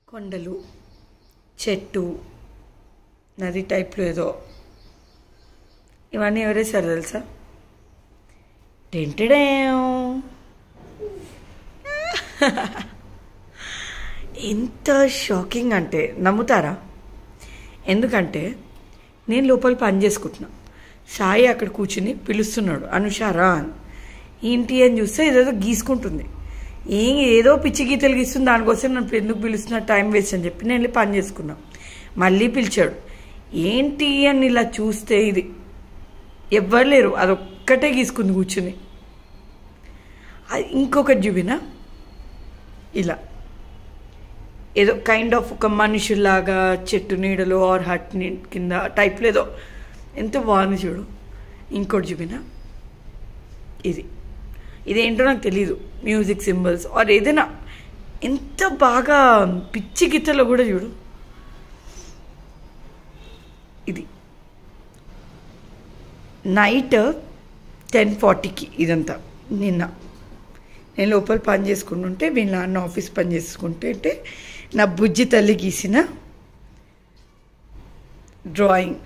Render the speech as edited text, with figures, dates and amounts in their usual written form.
కొండలు, చెట్టు, నది టైప్లో ఏదో ఇవన్నీ ఎవరేసారు తెలుసా? టెంటెడే ఎంత షాకింగ్ అంటే నమ్ముతారా? ఎందుకంటే నేను లోపల పని చేసుకుంటున్నా, సాయి అక్కడ కూర్చుని పిలుస్తున్నాడు అనుషారా అని. ఏంటి అని చూస్తే ఏదేదో గీసుకుంటుంది. ఏదో పిచ్చి గీతలు గీస్తుంది. దానికోసం నన్ను ఎందుకు పిలుస్తున్నా, టైం వేస్ట్ అని చెప్పి నేను వెళ్ళి పని చేసుకున్నా. మళ్ళీ పిలిచాడు. ఏంటి అని ఇలా చూస్తే ఇది ఎవ్వరు లేరు, అదొక్కటే గీసుకుంది కూర్చుని. అది ఇంకొకటి చూపినా, ఇలా ఏదో కైండ్ ఆఫ్ ఒక మనుషుల్లాగా చెట్టు నీడలో ఆర్ హట్ కింద టైప్లో ఏదో ఎంత బాగుంది చూడు. ఇంకోటి చూపినా, ఇదేంటో నాకు తెలీదు, మ్యూజిక్ సింబల్స్ ఆర్ ఏదైనా. ఎంత బాగా పిచ్చి గీతలో కూడా చూడు. ఇది నైట్ 10:40కి ఇదంతా. నేను లోపల పని చేసుకుంటుంటే వీళ్ళ నాన్న ఆఫీస్ పని చేసుకుంటుంటే నా బుజ్జి తల్లి గీసిన డ్రాయింగ్.